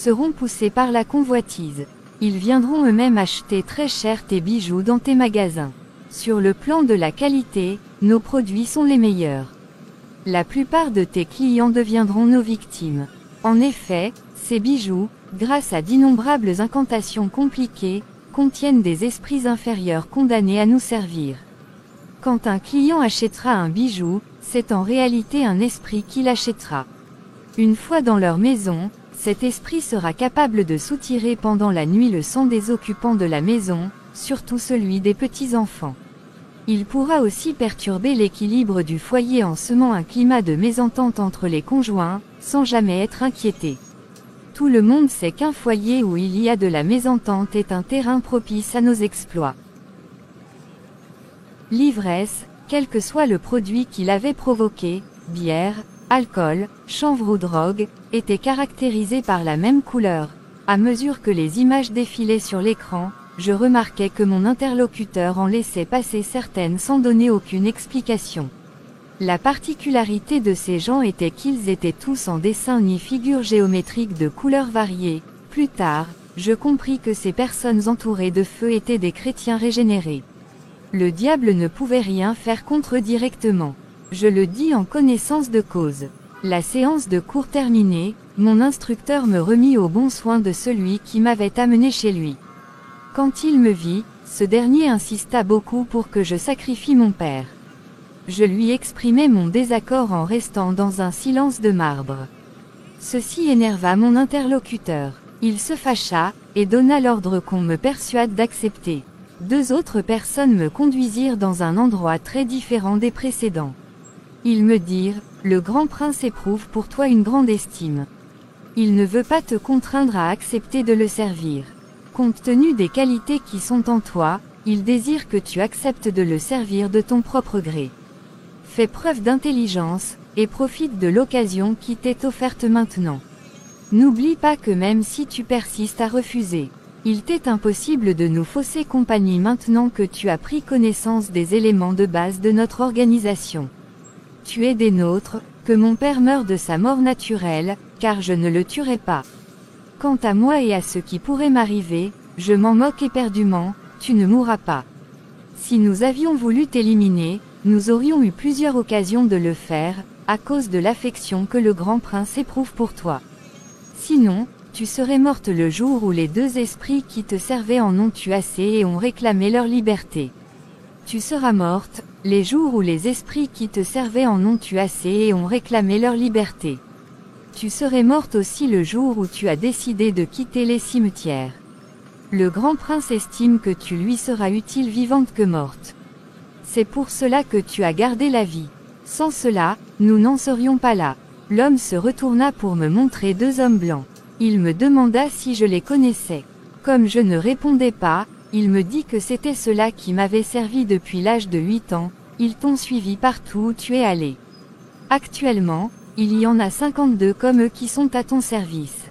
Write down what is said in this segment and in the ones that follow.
seront poussés par la convoitise. Ils viendront eux-mêmes acheter très cher tes bijoux dans tes magasins. Sur le plan de la qualité, nos produits sont les meilleurs. La plupart de tes clients deviendront nos victimes. En effet, ces bijoux, grâce à d'innombrables incantations compliquées, contiennent des esprits inférieurs condamnés à nous servir. Quand un client achètera un bijou, c'est en réalité un esprit qui l'achètera. Une fois dans leur maison, cet esprit sera capable de soutirer pendant la nuit le sang des occupants de la maison, surtout celui des petits-enfants. Il pourra aussi perturber l'équilibre du foyer en semant un climat de mésentente entre les conjoints, sans jamais être inquiété. Tout le monde sait qu'un foyer où il y a de la mésentente est un terrain propice à nos exploits. L'ivresse, quel que soit le produit qui l'avait provoqué, bière, alcool, chanvre ou drogue, était caractérisée par la même couleur. À mesure que les images défilaient sur l'écran, je remarquais que mon interlocuteur en laissait passer certaines sans donner aucune explication. La particularité de ces gens était qu'ils étaient tous en dessins ni figures géométriques de couleurs variées. Plus tard, je compris que ces personnes entourées de feu étaient des chrétiens régénérés. Le diable ne pouvait rien faire contre eux directement. Je le dis en connaissance de cause. La séance de cours terminée, mon instructeur me remit au bon soin de celui qui m'avait amené chez lui. Quand il me vit, ce dernier insista beaucoup pour que je sacrifie mon père. Je lui exprimai mon désaccord en restant dans un silence de marbre. Ceci énerva mon interlocuteur. Il se fâcha, et donna l'ordre qu'on me persuade d'accepter. 2 autres personnes me conduisirent dans un endroit très différent des précédents. Ils me dirent, le grand prince éprouve pour toi une grande estime. Il ne veut pas te contraindre à accepter de le servir. Compte tenu des qualités qui sont en toi, il désire que tu acceptes de le servir de ton propre gré. Fais preuve d'intelligence, et profite de l'occasion qui t'est offerte maintenant. N'oublie pas que même si tu persistes à refuser, il t'est impossible de nous fausser compagnie maintenant que tu as pris connaissance des éléments de base de notre organisation. Tu es des nôtres, que mon père meure de sa mort naturelle, car je ne le tuerai pas. Quant à moi et à ce qui pourrait m'arriver, je m'en moque éperdument, tu ne mourras pas. Si nous avions voulu t'éliminer, nous aurions eu plusieurs occasions de le faire, à cause de l'affection que le grand prince éprouve pour toi. Sinon, tu serais morte le jour où les 2 esprits qui te servaient en ont eu assez et ont réclamé leur liberté. Tu seras morte, les jours où les esprits qui te servaient en ont eu assez et ont réclamé leur liberté. Tu serais morte aussi le jour où tu as décidé de quitter les cimetières. Le grand prince estime que tu lui seras utile vivante que morte. C'est pour cela que tu as gardé la vie. Sans cela, nous n'en serions pas là. L'homme se retourna pour me montrer 2 hommes blancs. Il me demanda si je les connaissais. Comme je ne répondais pas, il me dit que c'était ceux-là qui m'avaient servi depuis l'âge de 8 ans, ils t'ont suivi partout où tu es allé. Actuellement, il y en a 52 comme eux qui sont à ton service.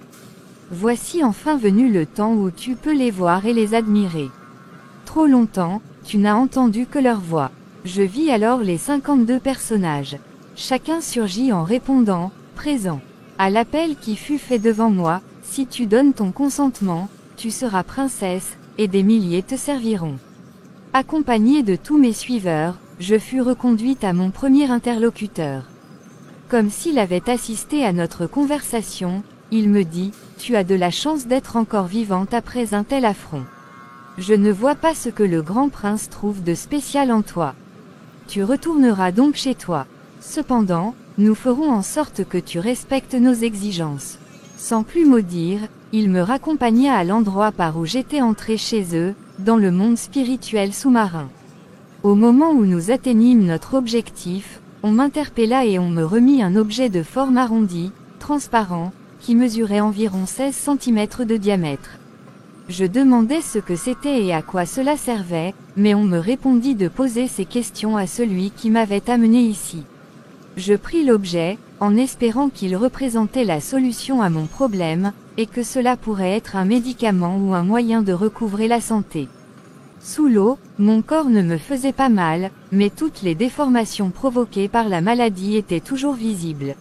Voici enfin venu le temps où tu peux les voir et les admirer. Trop longtemps, tu n'as entendu que leur voix. Je vis alors les 52 personnages. Chacun surgit en répondant, présent. À l'appel qui fut fait devant moi, si tu donnes ton consentement, tu seras princesse, et des milliers te serviront. Accompagnée de tous mes suiveurs, je fus reconduite à mon premier interlocuteur. Comme s'il avait assisté à notre conversation, il me dit, tu as de la chance d'être encore vivante après un tel affront. Je ne vois pas ce que le grand prince trouve de spécial en toi. Tu retourneras donc chez toi. Cependant, nous ferons en sorte que tu respectes nos exigences. Sans plus mot dire, il me raccompagna à l'endroit par où j'étais entré chez eux, dans le monde spirituel sous-marin. Au moment où nous atteignîmes notre objectif, on m'interpella et on me remit un objet de forme arrondie, transparent, qui mesurait environ 16 cm de diamètre. Je demandai ce que c'était et à quoi cela servait, mais on me répondit de poser ces questions à celui qui m'avait amené ici. Je pris l'objet, en espérant qu'il représentait la solution à mon problème, et que cela pourrait être un médicament ou un moyen de recouvrer la santé. Sous l'eau, mon corps ne me faisait pas mal, mais toutes les déformations provoquées par la maladie étaient toujours visibles.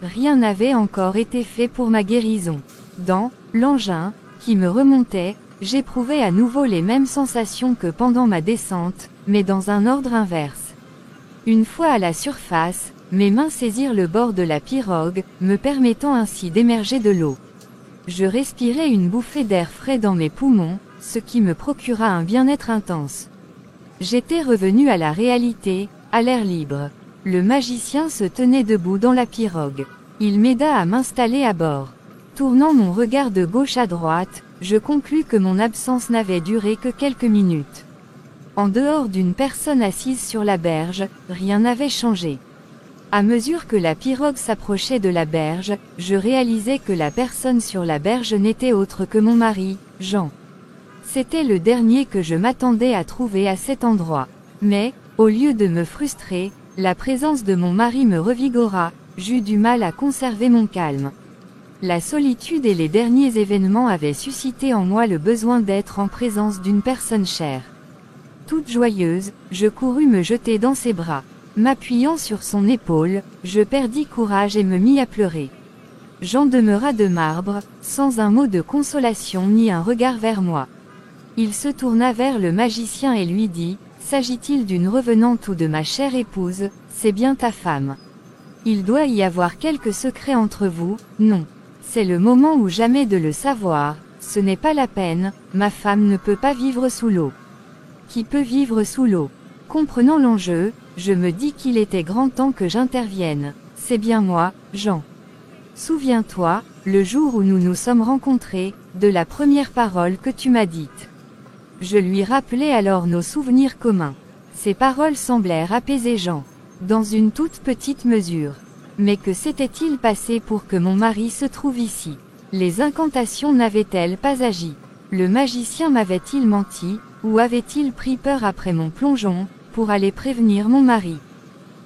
Rien n'avait encore été fait pour ma guérison. Dans l'engin, qui me remontait, j'éprouvais à nouveau les mêmes sensations que pendant ma descente, mais dans un ordre inverse. Une fois à la surface, mes mains saisirent le bord de la pirogue, me permettant ainsi d'émerger de l'eau. Je respirais une bouffée d'air frais dans mes poumons, ce qui me procura un bien-être intense. J'étais revenu à la réalité, à l'air libre. Le magicien se tenait debout dans la pirogue. Il m'aida à m'installer à bord. Tournant mon regard de gauche à droite, je conclus que mon absence n'avait duré que quelques minutes. En dehors d'une personne assise sur la berge, rien n'avait changé. À mesure que la pirogue s'approchait de la berge, je réalisais que la personne sur la berge n'était autre que mon mari, Jean. C'était le dernier que je m'attendais à trouver à cet endroit. Mais, au lieu de me frustrer, la présence de mon mari me revigora, j'eus du mal à conserver mon calme. La solitude et les derniers événements avaient suscité en moi le besoin d'être en présence d'une personne chère. Toute joyeuse, je courus me jeter dans ses bras. M'appuyant sur son épaule, je perdis courage et me mis à pleurer. Jean demeura de marbre, sans un mot de consolation ni un regard vers moi. Il se tourna vers le magicien et lui dit, « S'agit-il d'une revenante ou de ma chère épouse, c'est bien ta femme. Il doit y avoir quelque secret entre vous, non. C'est le moment ou jamais de le savoir, ce n'est pas la peine, ma femme ne peut pas vivre sous l'eau. » Qui peut vivre sous l'eau? Comprenant l'enjeu, je me dis qu'il était grand temps que j'intervienne. C'est bien moi, Jean. Souviens-toi, le jour où nous nous sommes rencontrés, de la première parole que tu m'as dite. Je lui rappelai alors nos souvenirs communs. Ces paroles semblèrent apaiser Jean, dans une toute petite mesure. Mais que s'était-il passé pour que mon mari se trouve ici? Les incantations n'avaient-elles pas agi? Le magicien m'avait-il menti, ou avait-il pris peur après mon plongeon, pour aller prévenir mon mari?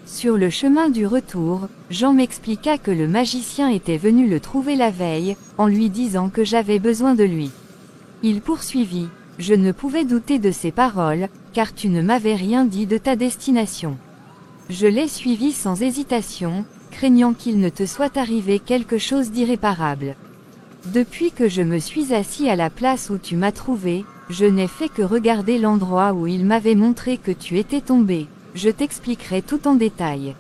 Sur le chemin du retour, Jean m'expliqua que le magicien était venu le trouver la veille, en lui disant que j'avais besoin de lui. Il poursuivit, « Je ne pouvais douter de ces paroles, car tu ne m'avais rien dit de ta destination. » Je l'ai suivi sans hésitation, craignant qu'il ne te soit arrivé quelque chose d'irréparable. Depuis que je me suis assis à la place où tu m'as trouvé, je n'ai fait que regarder l'endroit où il m'avait montré que tu étais tombé. Je t'expliquerai tout en détail.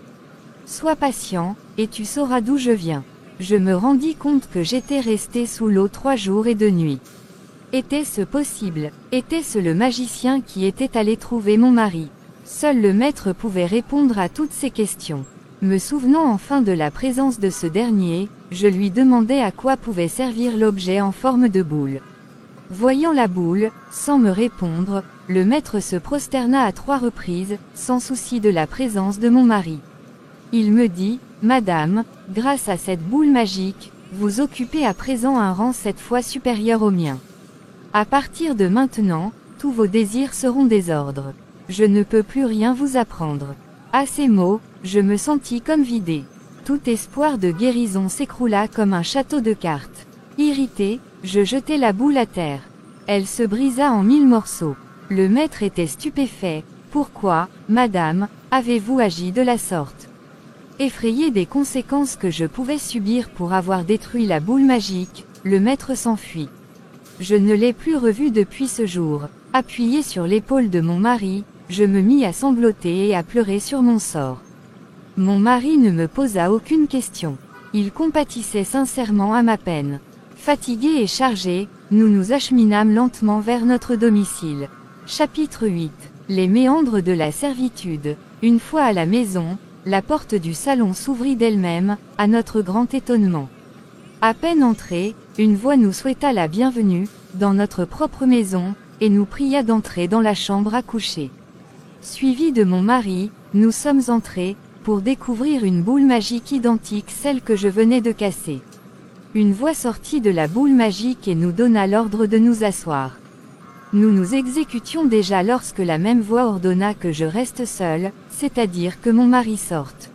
Sois patient, et tu sauras d'où je viens. Je me rendis compte que j'étais resté sous l'eau 3 jours et 2 nuits. Était-ce possible? Était-ce le magicien qui était allé trouver mon mari? Seul le maître pouvait répondre à toutes ces questions. Me souvenant enfin de la présence de ce dernier, je lui demandai à quoi pouvait servir l'objet en forme de boule. Voyant la boule, sans me répondre, le maître se prosterna à 3 reprises, sans souci de la présence de mon mari. Il me dit, « Madame, grâce à cette boule magique, vous occupez à présent un rang 7 fois supérieur au mien. À partir de maintenant, tous vos désirs seront des ordres. Je ne peux plus rien vous apprendre. » À ces mots, je me sentis comme vidé. Tout espoir de guérison s'écroula comme un château de cartes. Irrité, je jetai la boule à terre. Elle se brisa en 1000 morceaux. Le maître était stupéfait. « Pourquoi, madame, avez-vous agi de la sorte ?» Effrayé des conséquences que je pouvais subir pour avoir détruit la boule magique, le maître s'enfuit. Je ne l'ai plus revu depuis ce jour. Appuyé sur l'épaule de mon mari, je me mis à sangloter et à pleurer sur mon sort. Mon mari ne me posa aucune question. Il compatissait sincèrement à ma peine. Fatigué et chargé, nous nous acheminâmes lentement vers notre domicile. Chapitre 8. Les méandres de la servitude. Une fois à la maison, la porte du salon s'ouvrit d'elle-même, à notre grand étonnement. À peine entrés, une voix nous souhaita la bienvenue, dans notre propre maison, et nous pria d'entrer dans la chambre à coucher. Suivi de mon mari, nous sommes entrés, pour découvrir une boule magique identique celle que je venais de casser. Une voix sortit de la boule magique et nous donna l'ordre de nous asseoir. Nous nous exécutions déjà lorsque la même voix ordonna que je reste seul, c'est-à-dire que mon mari sorte.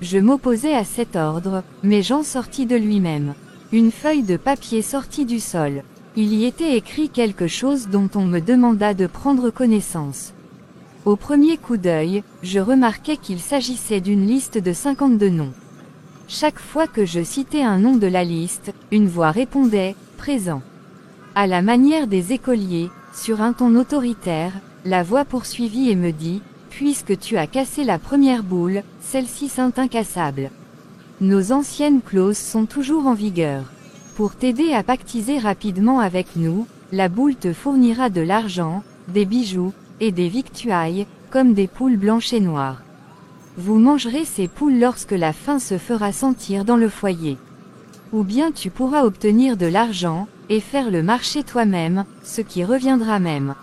Je m'opposais à cet ordre, mais Jean sortit de lui-même. Une feuille de papier sortit du sol. Il y était écrit quelque chose dont on me demanda de prendre connaissance. Au premier coup d'œil, je remarquai qu'il s'agissait d'une liste de 52 noms. Chaque fois que je citais un nom de la liste, une voix répondait « présent ». À la manière des écoliers, sur un ton autoritaire, la voix poursuivit et me dit « Puisque tu as cassé la première boule, celles-ci sont incassables. Nos anciennes clauses sont toujours en vigueur. Pour t'aider à pactiser rapidement avec nous, la boule te fournira de l'argent, des bijoux, et des victuailles, comme des poules blanches et noires. Vous mangerez ces poules lorsque la faim se fera sentir dans le foyer. Ou bien tu pourras obtenir de l'argent, et faire le marché toi-même, ce qui reviendra même. »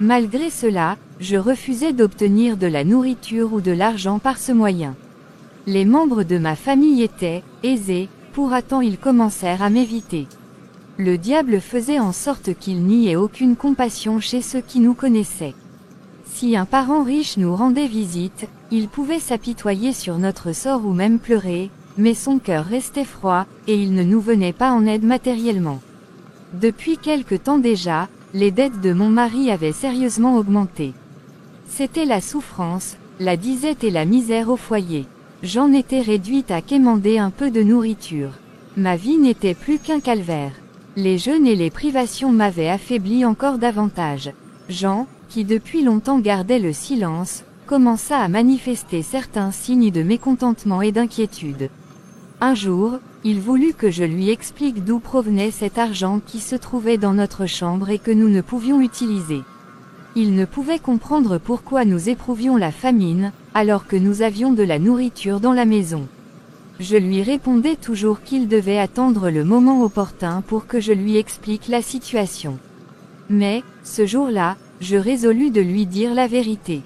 Malgré cela, je refusais d'obtenir de la nourriture ou de l'argent par ce moyen. Les membres de ma famille étaient aisés, pour autant ils commencèrent à m'éviter. Le diable faisait en sorte qu'il n'y ait aucune compassion chez ceux qui nous connaissaient. Si un parent riche nous rendait visite, il pouvait s'apitoyer sur notre sort ou même pleurer, mais son cœur restait froid, et il ne nous venait pas en aide matériellement. Depuis quelque temps déjà, les dettes de mon mari avaient sérieusement augmenté. C'était la souffrance, la disette et la misère au foyer. J'en étais réduite à quémander un peu de nourriture. Ma vie n'était plus qu'un calvaire. Les jeûnes et les privations m'avaient affaibli encore davantage. Jean, qui depuis longtemps gardait le silence, commença à manifester certains signes de mécontentement et d'inquiétude. Un jour, il voulut que je lui explique d'où provenait cet argent qui se trouvait dans notre chambre et que nous ne pouvions utiliser. Il ne pouvait comprendre pourquoi nous éprouvions la famine, alors que nous avions de la nourriture dans la maison. Je lui répondais toujours qu'il devait attendre le moment opportun pour que je lui explique la situation. Mais, ce jour-là, je résolus de lui dire la vérité.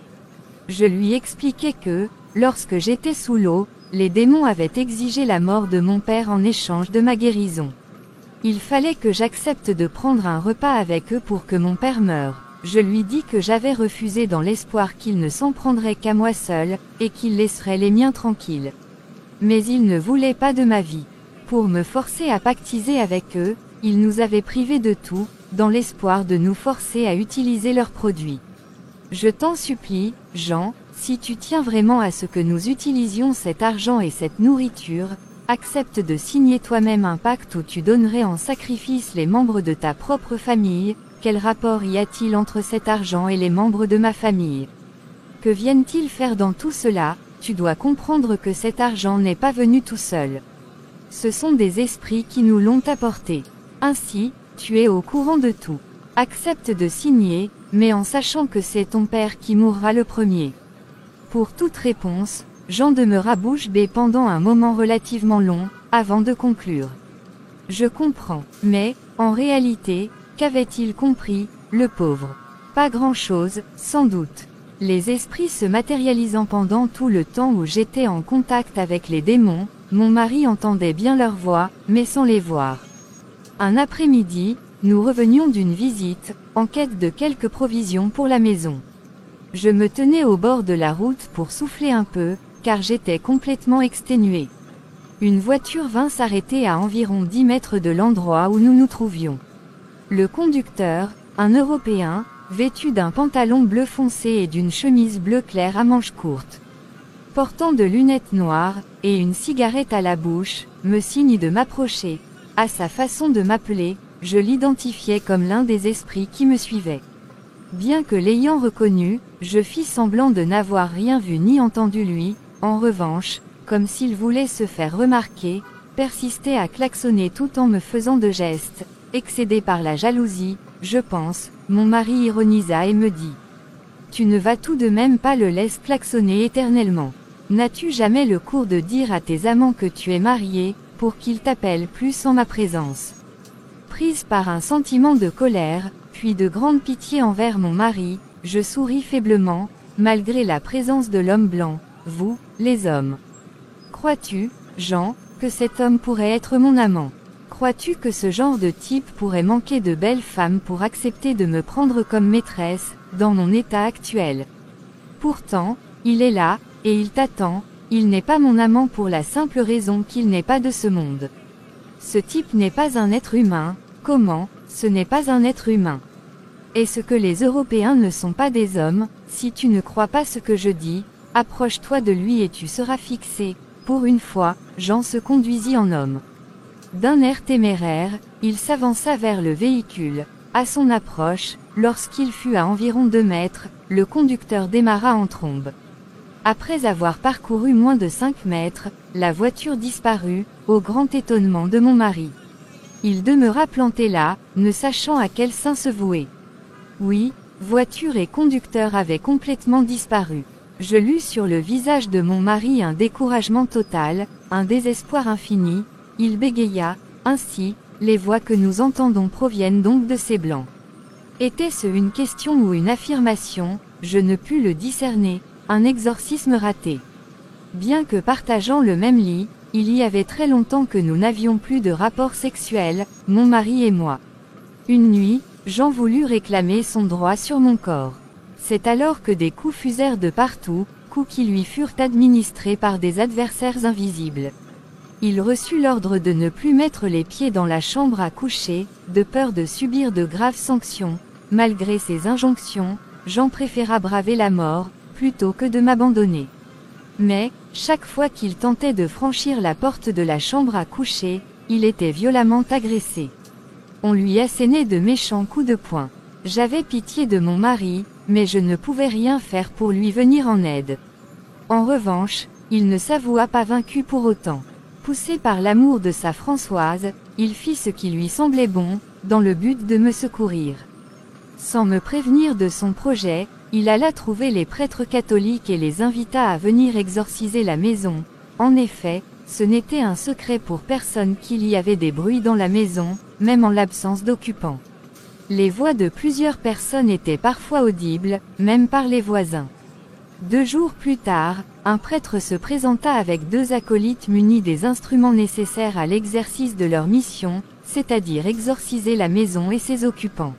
Je lui expliquai que, lorsque j'étais sous l'eau, les démons avaient exigé la mort de mon père en échange de ma guérison. Il fallait que j'accepte de prendre un repas avec eux pour que mon père meure. Je lui dis que j'avais refusé dans l'espoir qu'il ne s'en prendrait qu'à moi seul, et qu'il laisserait les miens tranquilles. Mais il ne voulait pas de ma vie. Pour me forcer à pactiser avec eux, ils nous avaient privés de tout, dans l'espoir de nous forcer à utiliser leurs produits. Je t'en supplie, Jean, si tu tiens vraiment à ce que nous utilisions cet argent et cette nourriture, accepte de signer toi-même un pacte où tu donnerais en sacrifice les membres de ta propre famille. Quel rapport y a-t-il entre cet argent et les membres de ma famille? Que viennent-ils faire dans tout cela? Tu dois comprendre que cet argent n'est pas venu tout seul. Ce sont des esprits qui nous l'ont apporté. Ainsi, tu es au courant de tout. Accepte de signer, mais en sachant que c'est ton père qui mourra le premier. Pour toute réponse, Jean demeura bouche bée pendant un moment relativement long, avant de conclure. Je comprends, mais, en réalité, qu'avait-il compris, le pauvre? Pas grand-chose, sans doute. Les esprits se matérialisant pendant tout le temps où j'étais en contact avec les démons, mon mari entendait bien leur voix, mais sans les voir. Un après-midi, nous revenions d'une visite, en quête de quelques provisions pour la maison. Je me tenais au bord de la route pour souffler un peu, car j'étais complètement exténué. Une voiture vint s'arrêter à environ 10 mètres de l'endroit où nous nous trouvions. Le conducteur, un Européen, vêtu d'un pantalon bleu foncé et d'une chemise bleu clair à manches courtes, portant de lunettes noires, et une cigarette à la bouche, me signe de m'approcher. À sa façon de m'appeler, je l'identifiais comme l'un des esprits qui me suivait. Bien que l'ayant reconnu, je fis semblant de n'avoir rien vu ni entendu lui, en revanche, comme s'il voulait se faire remarquer, persistait à klaxonner tout en me faisant de gestes. Excédé par la jalousie, je pense, mon mari ironisa et me dit « Tu ne vas tout de même pas le laisser klaxonner éternellement. N'as-tu jamais le cours de dire à tes amants que tu es marié, pour qu'ils t'appellent plus en ma présence ?» Prise par un sentiment de colère, puis de grande pitié envers mon mari, je souris faiblement, malgré la présence de l'homme blanc. « Vous, les hommes. Crois-tu, Jean, que cet homme pourrait être mon amant? Crois-tu que ce genre de type pourrait manquer de belles femmes pour accepter de me prendre comme maîtresse, dans mon état actuel? Pourtant, il est là, et il t'attend. Il n'est pas mon amant pour la simple raison qu'il n'est pas de ce monde. Ce type n'est pas un être humain. Comment? Ce n'est pas un être humain. Est-ce que les Européens ne sont pas des hommes? Si tu ne crois pas ce que je dis, approche-toi de lui et tu seras fixé. Pour une fois, Jean se conduisit en homme. D'un air téméraire, il s'avança vers le véhicule. À son approche, lorsqu'il fut à environ 2 mètres, le conducteur démarra en trombe. Après avoir parcouru moins de 5 mètres, la voiture disparut, au grand étonnement de mon mari. Il demeura planté là, ne sachant à quel saint se vouer. Oui, voiture et conducteur avaient complètement disparu. Je lus sur le visage de mon mari un découragement total, un désespoir infini. Il bégaya, ainsi, les voix que nous entendons proviennent donc de ces blancs. Était-ce une question ou une affirmation? Je ne pus le discerner, un exorcisme raté. Bien que partageant le même lit, il y avait très longtemps que nous n'avions plus de rapport sexuel, mon mari et moi. Une nuit, Jean voulut réclamer son droit sur mon corps. C'est alors que des coups fusèrent de partout, coups qui lui furent administrés par des adversaires invisibles. Il reçut l'ordre de ne plus mettre les pieds dans la chambre à coucher, de peur de subir de graves sanctions. Malgré ses injonctions, Jean préféra braver la mort, plutôt que de m'abandonner. Mais, chaque fois qu'il tentait de franchir la porte de la chambre à coucher, il était violemment agressé. On lui assénait de méchants coups de poing. J'avais pitié de mon mari, mais je ne pouvais rien faire pour lui venir en aide. En revanche, il ne s'avoua pas vaincu pour autant. Poussé par l'amour de sa Françoise, il fit ce qui lui semblait bon, dans le but de me secourir. Sans me prévenir de son projet, il alla trouver les prêtres catholiques et les invita à venir exorciser la maison. En effet, ce n'était un secret pour personne qu'il y avait des bruits dans la maison, même en l'absence d'occupants. Les voix de plusieurs personnes étaient parfois audibles, même par les voisins. 2 jours plus tard, un prêtre se présenta avec 2 acolytes munis des instruments nécessaires à l'exercice de leur mission, c'est-à-dire exorciser la maison et ses occupants.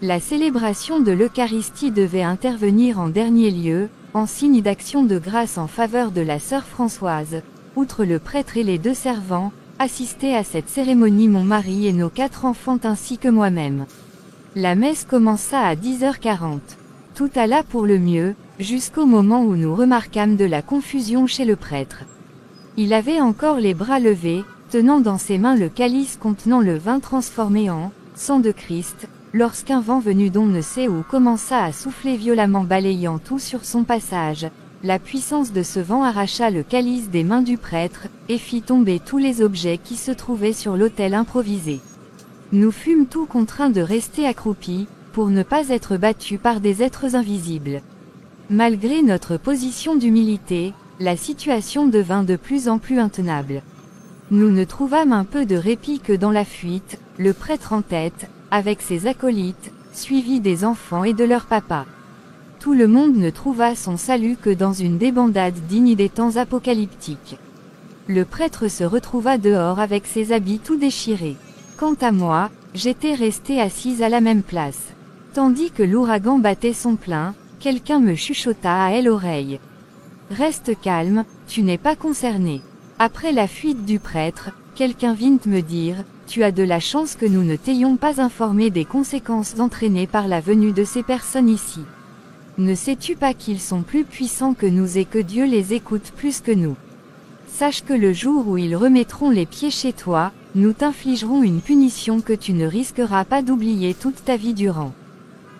La célébration de l'Eucharistie devait intervenir en dernier lieu, en signe d'action de grâce en faveur de la sœur Françoise. Outre le prêtre et les 2 servants, assistaient à cette cérémonie mon mari et nos 4 enfants ainsi que moi-même. La messe commença à 10h40. Tout alla pour le mieux, jusqu'au moment où nous remarquâmes de la confusion chez le prêtre. Il avait encore les bras levés, tenant dans ses mains le calice contenant le vin transformé en sang de Christ, lorsqu'un vent venu d'on ne sait où commença à souffler violemment, balayant tout sur son passage. La puissance de ce vent arracha le calice des mains du prêtre, et fit tomber tous les objets qui se trouvaient sur l'autel improvisé. Nous fûmes tous contraints de rester accroupis, pour ne pas être battus par des êtres invisibles. Malgré notre position d'humilité, la situation devint de plus en plus intenable. Nous ne trouvâmes un peu de répit que dans la fuite, le prêtre en tête, avec ses acolytes, suivi des enfants et de leur papa. Tout le monde ne trouva son salut que dans une débandade digne des temps apocalyptiques. Le prêtre se retrouva dehors avec ses habits tout déchirés. Quant à moi, j'étais restée assise à la même place. Tandis que l'ouragan battait son plein, quelqu'un me chuchota à l'oreille. « Reste calme, tu n'es pas concerné. » Après la fuite du prêtre, quelqu'un vint me dire « Tu as de la chance que nous ne t'ayons pas informé des conséquences entraînées par la venue de ces personnes ici. Ne sais-tu pas qu'ils sont plus puissants que nous et que Dieu les écoute plus que nous? Sache que le jour où ils remettront les pieds chez toi, nous t'infligerons une punition que tu ne risqueras pas d'oublier toute ta vie durant. »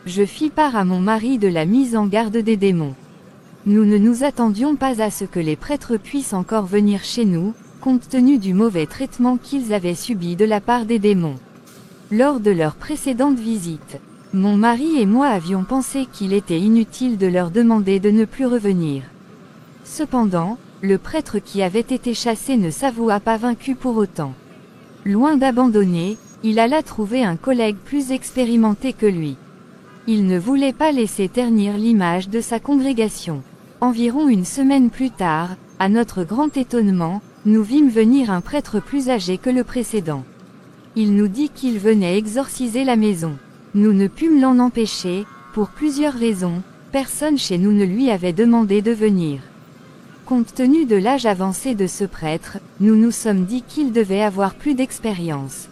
Je fis part à mon mari de la mise en garde des démons. Nous ne nous attendions pas à ce que les prêtres puissent encore venir chez nous, compte tenu du mauvais traitement qu'ils avaient subi de la part des démons. Lors de leur précédente visite, mon mari et moi avions pensé qu'il était inutile de leur demander de ne plus revenir. Cependant, le prêtre qui avait été chassé ne s'avoua pas vaincu pour autant. Loin d'abandonner, il alla trouver un collègue plus expérimenté que lui. Il ne voulait pas laisser ternir l'image de sa congrégation. Environ une semaine plus tard, à notre grand étonnement, nous vîmes venir un prêtre plus âgé que le précédent. Il nous dit qu'il venait exorciser la maison. Nous ne pûmes l'en empêcher, pour plusieurs raisons. Personne chez nous ne lui avait demandé de venir. Compte tenu de l'âge avancé de ce prêtre, nous nous sommes dit qu'il devait avoir plus d'expérience.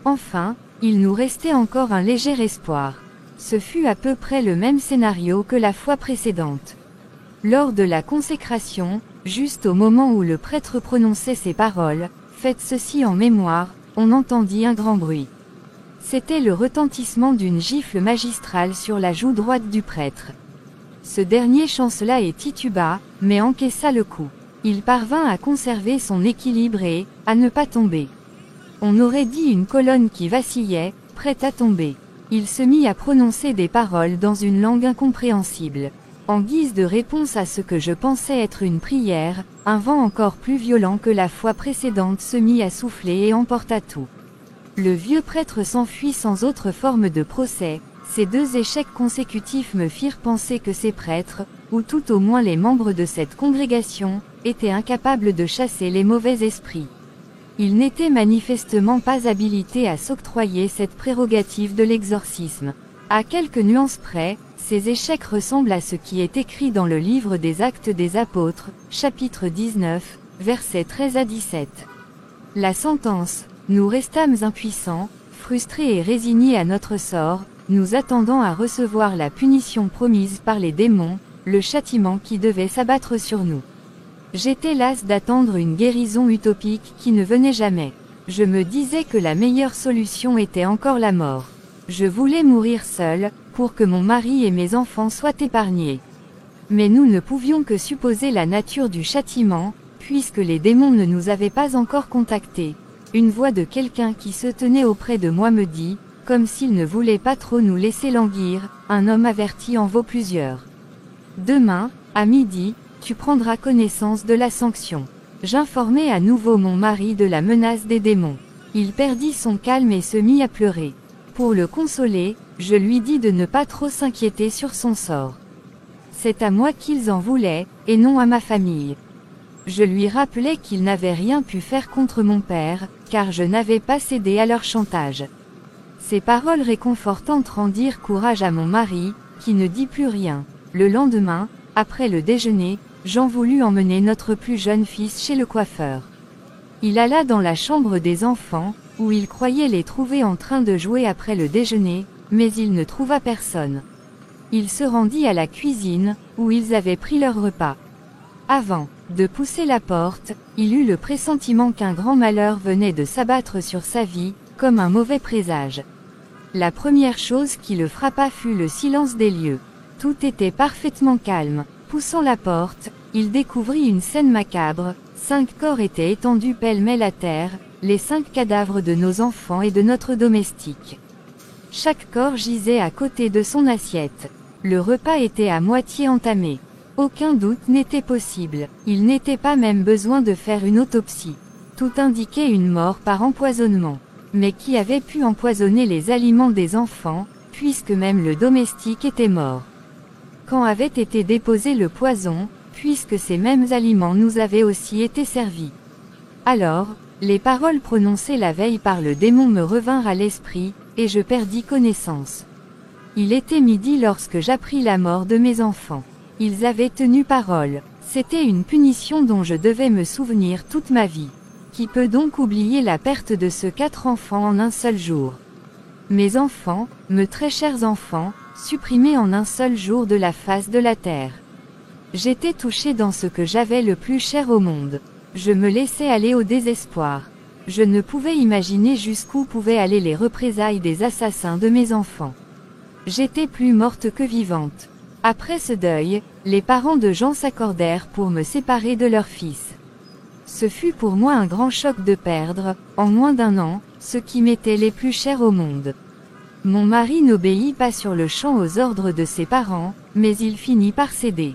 Enfin, il nous restait encore un léger espoir. Ce fut à peu près le même scénario que la fois précédente. Lors de la consécration, juste au moment où le prêtre prononçait ces paroles, « Faites ceci en mémoire », on entendit un grand bruit. C'était le retentissement d'une gifle magistrale sur la joue droite du prêtre. Ce dernier chancela et tituba, mais encaissa le coup. Il parvint à conserver son équilibre et, à ne pas tomber. On aurait dit une colonne qui vacillait, prête à tomber. Il se mit à prononcer des paroles dans une langue incompréhensible. En guise de réponse à ce que je pensais être une prière, un vent encore plus violent que la fois précédente se mit à souffler et emporta tout. Le vieux prêtre s'enfuit sans autre forme de procès. Ces 2 échecs consécutifs me firent penser que ces prêtres, ou tout au moins les membres de cette congrégation, étaient incapables de chasser les mauvais esprits. Ils n'étaient manifestement pas habilités à s'octroyer cette prérogative de l'exorcisme. À quelques nuances près, ces échecs ressemblent à ce qui est écrit dans le livre des Actes des Apôtres, chapitre 19, versets 13 à 17. La sentence, nous restâmes impuissants, frustrés et résignés à notre sort, nous attendant à recevoir la punition promise par les démons, le châtiment qui devait s'abattre sur nous. J'étais lasse d'attendre une guérison utopique qui ne venait jamais. Je me disais que la meilleure solution était encore la mort. Je voulais mourir seule, pour que mon mari et mes enfants soient épargnés. Mais nous ne pouvions que supposer la nature du châtiment, puisque les démons ne nous avaient pas encore contactés. Une voix de quelqu'un qui se tenait auprès de moi me dit, comme s'il ne voulait pas trop nous laisser languir, un homme averti en vaut plusieurs. Demain, à midi, tu prendras connaissance de la sanction. J'informai à nouveau mon mari de la menace des démons. Il perdit son calme et se mit à pleurer. Pour le consoler, je lui dis de ne pas trop s'inquiéter sur son sort. C'est à moi qu'ils en voulaient, et non à ma famille. Je lui rappelai qu'ils n'avaient rien pu faire contre mon père, car je n'avais pas cédé à leur chantage. Ces paroles réconfortantes rendirent courage à mon mari, qui ne dit plus rien. Le lendemain, après le déjeuner, Jean voulut emmener notre plus jeune fils chez le coiffeur. Il alla dans la chambre des enfants, où il croyait les trouver en train de jouer après le déjeuner, mais il ne trouva personne. Il se rendit à la cuisine, où ils avaient pris leur repas. Avant de pousser la porte, il eut le pressentiment qu'un grand malheur venait de s'abattre sur sa vie, comme un mauvais présage. La première chose qui le frappa fut le silence des lieux. Tout était parfaitement calme. Poussant la porte, il découvrit une scène macabre. 5 corps étaient étendus pêle-mêle à terre, les 5 cadavres de nos enfants et de notre domestique. Chaque corps gisait à côté de son assiette. Le repas était à moitié entamé. Aucun doute n'était possible. Il n'était pas même besoin de faire une autopsie. Tout indiquait une mort par empoisonnement. Mais qui avait pu empoisonner les aliments des enfants, puisque même le domestique était mort? Quand avait été déposé le poison, puisque ces mêmes aliments nous avaient aussi été servis? Alors, les paroles prononcées la veille par le démon me revinrent à l'esprit, et je perdis connaissance. Il était midi lorsque j'appris la mort de mes enfants. Ils avaient tenu parole. C'était une punition dont je devais me souvenir toute ma vie. Qui peut donc oublier la perte de ces 4 enfants en un seul jour? Mes enfants, mes très chers enfants, supprimés en un seul jour de la face de la terre. J'étais touché dans ce que j'avais le plus cher au monde. Je me laissais aller au désespoir. Je ne pouvais imaginer jusqu'où pouvaient aller les représailles des assassins de mes enfants. J'étais plus morte que vivante. Après ce deuil, les parents de Jean s'accordèrent pour me séparer de leur fils. Ce fut pour moi un grand choc de perdre, en moins d'1 an, ce qui m'était les plus chers au monde. Mon mari n'obéit pas sur le champ aux ordres de ses parents, mais il finit par céder.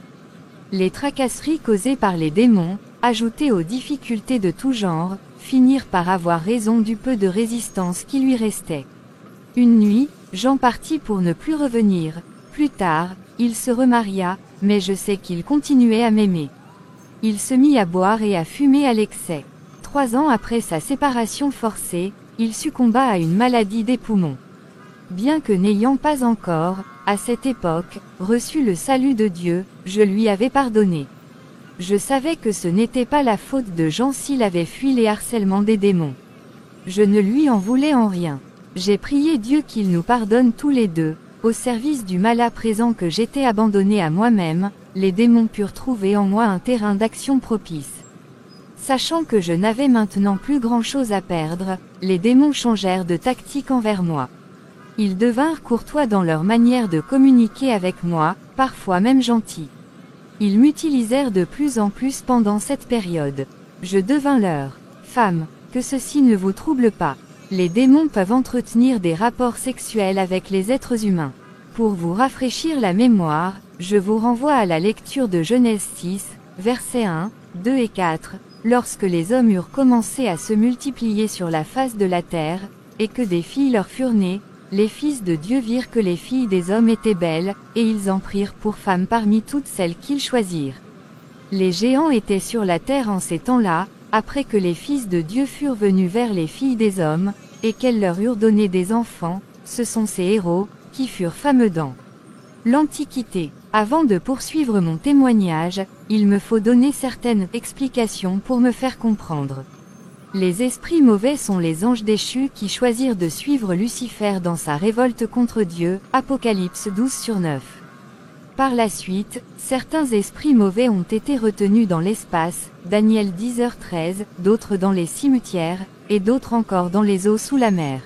Les tracasseries causées par les démons, ajoutées aux difficultés de tout genre, finirent par avoir raison du peu de résistance qui lui restait. Une nuit, Jean partit pour ne plus revenir. Plus tard, il se remaria, mais je sais qu'il continuait à m'aimer. Il se mit à boire et à fumer à l'excès. 3 ans après sa séparation forcée, il succomba à une maladie des poumons. Bien que n'ayant pas encore, à cette époque, reçu le salut de Dieu, je lui avais pardonné. Je savais que ce n'était pas la faute de Jean s'il avait fui les harcèlements des démons. Je ne lui en voulais en rien. J'ai prié Dieu qu'il nous pardonne tous les deux, au service du mal à présent que j'étais abandonné à moi-même, les démons purent trouver en moi un terrain d'action propice. Sachant que je n'avais maintenant plus grand-chose à perdre, les démons changèrent de tactique envers moi. Ils devinrent courtois dans leur manière de communiquer avec moi, parfois même gentils. Ils m'utilisèrent de plus en plus pendant cette période. Je devins leur femme. Que ceci ne vous trouble pas. Les démons peuvent entretenir des rapports sexuels avec les êtres humains. Pour vous rafraîchir la mémoire, je vous renvoie à la lecture de Genèse 6, versets 1, 2 et 4, lorsque les hommes eurent commencé à se multiplier sur la face de la terre, et que des filles leur furent nées, les fils de Dieu virent que les filles des hommes étaient belles, et ils en prirent pour femmes parmi toutes celles qu'ils choisirent. Les géants étaient sur la terre en ces temps-là, après que les fils de Dieu furent venus vers les filles des hommes, et qu'elles leur eurent donné des enfants, ce sont ces héros, qui furent fameux dans l'Antiquité. Avant de poursuivre mon témoignage, il me faut donner certaines explications pour me faire comprendre. Les esprits mauvais sont les anges déchus qui choisirent de suivre Lucifer dans sa révolte contre Dieu, Apocalypse 12/9. Par la suite, certains esprits mauvais ont été retenus dans l'espace, Daniel 10h13, d'autres dans les cimetières, et d'autres encore dans les eaux sous la mer.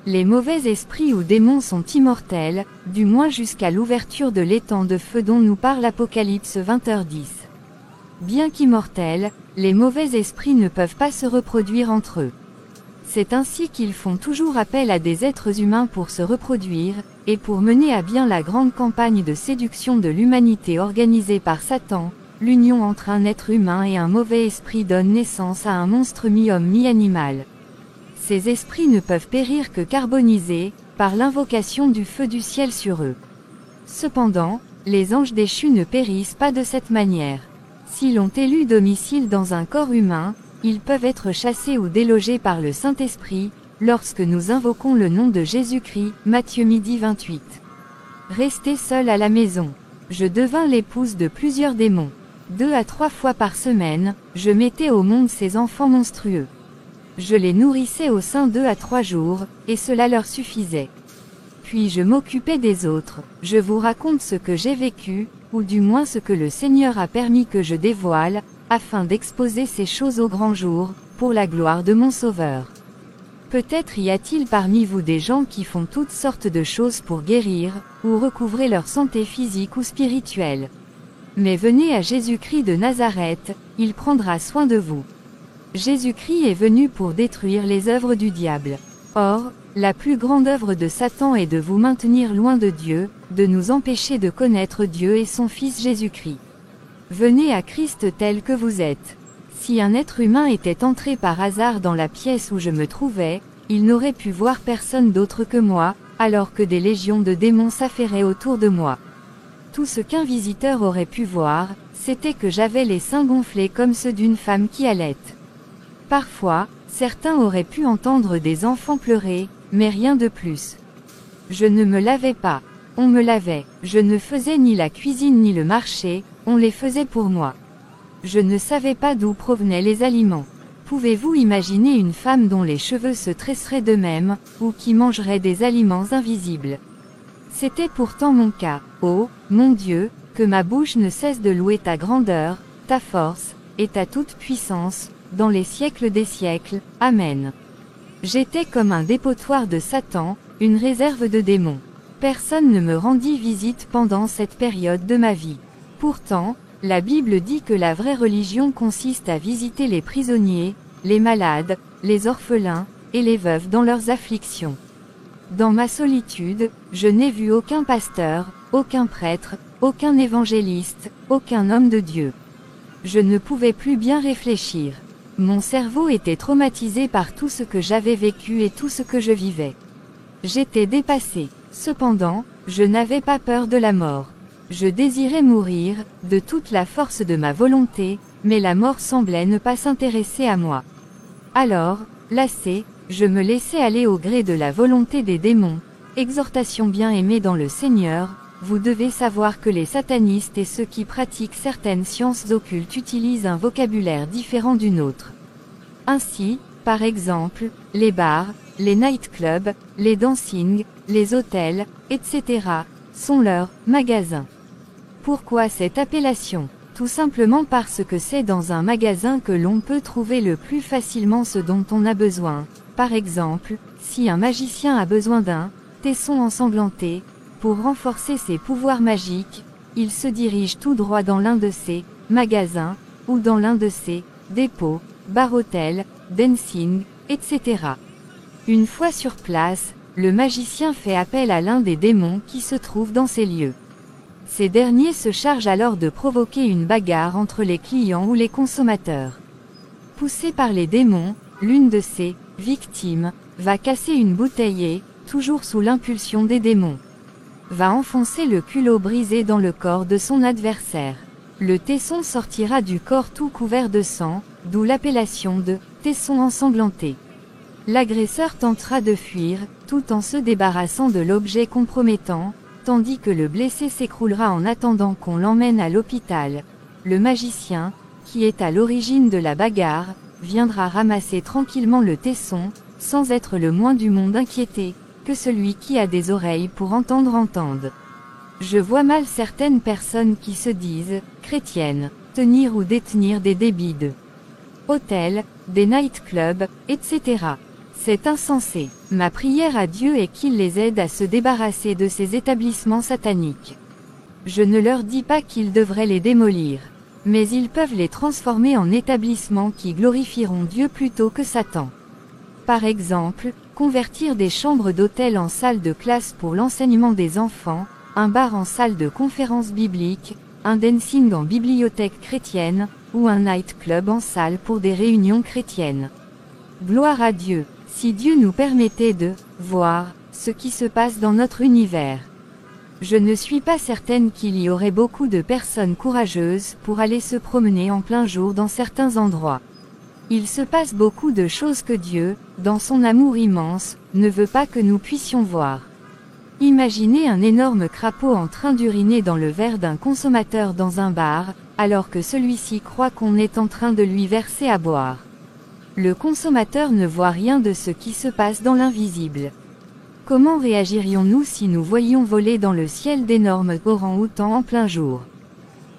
Les mauvais esprits ou démons sont immortels, du moins jusqu'à l'ouverture de l'étang de feu dont nous parle Apocalypse 20h10. Bien qu'immortels, les mauvais esprits ne peuvent pas se reproduire entre eux. C'est ainsi qu'ils font toujours appel à des êtres humains pour se reproduire, et pour mener à bien la grande campagne de séduction de l'humanité organisée par Satan. L'union entre un être humain et un mauvais esprit donne naissance à un monstre mi-homme mi-animal. Ces esprits ne peuvent périr que carbonisés, par l'invocation du feu du ciel sur eux. Cependant, les anges déchus ne périssent pas de cette manière. S'ils ont élu domicile dans un corps humain, ils peuvent être chassés ou délogés par le Saint-Esprit, lorsque nous invoquons le nom de Jésus-Christ, Matthieu 12h28. Restez seul à la maison. Je devins l'épouse de plusieurs démons. 2 à 3 fois par semaine, je mettais au monde ces enfants monstrueux. Je les nourrissais au sein 2 à 3 jours, et cela leur suffisait. Puis je m'occupais des autres. Je vous raconte ce que j'ai vécu, ou du moins ce que le Seigneur a permis que je dévoile, afin d'exposer ces choses au grand jour, pour la gloire de mon Sauveur. Peut-être y a-t-il parmi vous des gens qui font toutes sortes de choses pour guérir, ou recouvrer leur santé physique ou spirituelle. Mais venez à Jésus-Christ de Nazareth, il prendra soin de vous. Jésus-Christ est venu pour détruire les œuvres du diable. Or, la plus grande œuvre de Satan est de vous maintenir loin de Dieu, de nous empêcher de connaître Dieu et son Fils Jésus-Christ. Venez à Christ tel que vous êtes. Si un être humain était entré par hasard dans la pièce où je me trouvais, il n'aurait pu voir personne d'autre que moi, alors que des légions de démons s'affairaient autour de moi. Tout ce qu'un visiteur aurait pu voir, c'était que j'avais les seins gonflés comme ceux d'une femme qui allaite. Parfois, certains auraient pu entendre des enfants pleurer, mais rien de plus. Je ne me lavais pas. On me lavait. Je ne faisais ni la cuisine ni le marché, on les faisait pour moi. Je ne savais pas d'où provenaient les aliments. Pouvez-vous imaginer une femme dont les cheveux se tresseraient d'eux-mêmes, ou qui mangerait des aliments invisibles? C'était pourtant mon cas. Oh, mon Dieu, que ma bouche ne cesse de louer ta grandeur, ta force, et ta toute-puissance, dans les siècles des siècles. Amen. J'étais comme un dépotoir de Satan, une réserve de démons. Personne ne me rendit visite pendant cette période de ma vie. Pourtant, la Bible dit que la vraie religion consiste à visiter les prisonniers, les malades, les orphelins, et les veuves dans leurs afflictions. Dans ma solitude, je n'ai vu aucun pasteur, aucun prêtre, aucun évangéliste, aucun homme de Dieu. Je ne pouvais plus bien réfléchir. Mon cerveau était traumatisé par tout ce que j'avais vécu et tout ce que je vivais. J'étais dépassé. Cependant, je n'avais pas peur de la mort. Je désirais mourir, de toute la force de ma volonté, mais la mort semblait ne pas s'intéresser à moi. Alors, lassé, je me laissais aller au gré de la volonté des démons. Exhortation bien aimée dans le Seigneur, vous devez savoir que les satanistes et ceux qui pratiquent certaines sciences occultes utilisent un vocabulaire différent du nôtre. Ainsi, par exemple, les bars, les nightclubs, les dancing, les hôtels, etc., sont leurs magasins. Pourquoi cette appellation? Tout simplement parce que c'est dans un magasin que l'on peut trouver le plus facilement ce dont on a besoin. Par exemple, si un magicien a besoin d'un tesson ensanglanté, pour renforcer ses pouvoirs magiques, il se dirige tout droit dans l'un de ces magasins, ou dans l'un de ces dépôts, bar-hôtel, dancing, etc. Une fois sur place, le magicien fait appel à l'un des démons qui se trouve dans ces lieux. Ces derniers se chargent alors de provoquer une bagarre entre les clients ou les consommateurs. Poussé par les démons, l'une de ces victimes va casser une bouteille et, toujours sous l'impulsion des démons, va enfoncer le culot brisé dans le corps de son adversaire. Le tesson sortira du corps tout couvert de sang, d'où l'appellation de tesson ensanglanté. L'agresseur tentera de fuir, tout en se débarrassant de l'objet compromettant, tandis que le blessé s'écroulera en attendant qu'on l'emmène à l'hôpital. Le magicien, qui est à l'origine de la bagarre, viendra ramasser tranquillement le tesson, sans être le moins du monde inquiété, que celui qui a des oreilles pour entendre. Je vois mal certaines personnes qui se disent chrétiennes, tenir ou détenir des débits de hôtels, des nightclubs, etc. C'est insensé. Ma prière à Dieu est qu'il les aide à se débarrasser de ces établissements sataniques. Je ne leur dis pas qu'ils devraient les démolir, mais ils peuvent les transformer en établissements qui glorifieront Dieu plutôt que Satan. Par exemple, convertir des chambres d'hôtel en salles de classe pour l'enseignement des enfants, un bar en salle de conférence biblique, un dancing en bibliothèque chrétienne, ou un nightclub en salle pour des réunions chrétiennes. Gloire à Dieu, si Dieu nous permettait de voir ce qui se passe dans notre univers. Je ne suis pas certaine qu'il y aurait beaucoup de personnes courageuses pour aller se promener en plein jour dans certains endroits. Il se passe beaucoup de choses que Dieu, dans son amour immense, ne veut pas que nous puissions voir. Imaginez un énorme crapaud en train d'uriner dans le verre d'un consommateur dans un bar, alors que celui-ci croit qu'on est en train de lui verser à boire. Le consommateur ne voit rien de ce qui se passe dans l'invisible. Comment réagirions-nous si nous voyions voler dans le ciel d'énormes orang-outans en plein jour?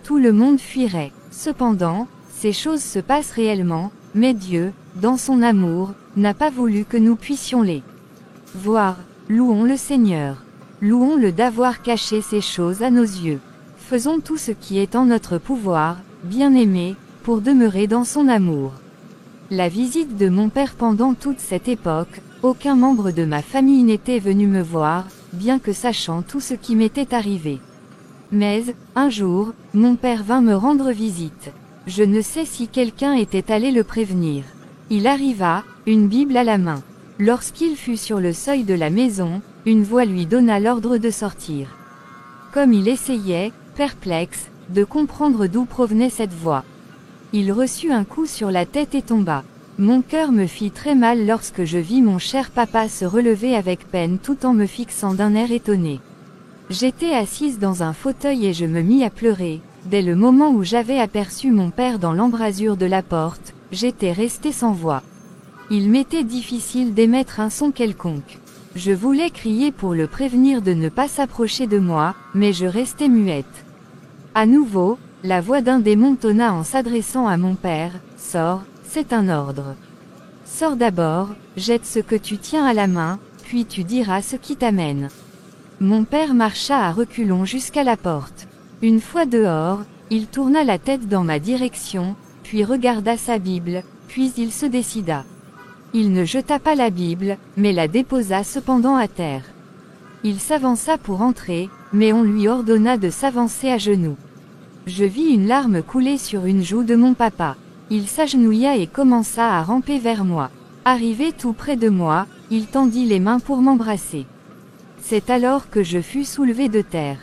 Tout le monde fuirait. Cependant, ces choses se passent réellement, mais Dieu, dans son amour, n'a pas voulu que nous puissions les voir. Louons le Seigneur. Louons-le d'avoir caché ces choses à nos yeux. Faisons tout ce qui est en notre pouvoir, bien-aimés, pour demeurer dans son amour. La visite de mon père pendant toute cette époque, aucun membre de ma famille n'était venu me voir, bien que sachant tout ce qui m'était arrivé. Mais, un jour, mon père vint me rendre visite. Je ne sais si quelqu'un était allé le prévenir. Il arriva, une Bible à la main. Lorsqu'il fut sur le seuil de la maison, une voix lui donna l'ordre de sortir. Comme il essayait, perplexe, de comprendre d'où provenait cette voix, il reçut un coup sur la tête et tomba. Mon cœur me fit très mal lorsque je vis mon cher papa se relever avec peine tout en me fixant d'un air étonné. J'étais assise dans un fauteuil et je me mis à pleurer. Dès le moment où j'avais aperçu mon père dans l'embrasure de la porte, j'étais restée sans voix. Il m'était difficile d'émettre un son quelconque. Je voulais crier pour le prévenir de ne pas s'approcher de moi, mais je restais muette. À nouveau, la voix d'un démon tonna en s'adressant à mon père, « Sors, c'est un ordre. Sors d'abord, jette ce que tu tiens à la main, puis tu diras ce qui t'amène. » Mon père marcha à reculons jusqu'à la porte. Une fois dehors, il tourna la tête dans ma direction, puis regarda sa Bible, puis il se décida. Il ne jeta pas la Bible, mais la déposa cependant à terre. Il s'avança pour entrer, mais on lui ordonna de s'avancer à genoux. Je vis une larme couler sur une joue de mon papa. Il s'agenouilla et commença à ramper vers moi. Arrivé tout près de moi, il tendit les mains pour m'embrasser. C'est alors que je fus soulevée de terre.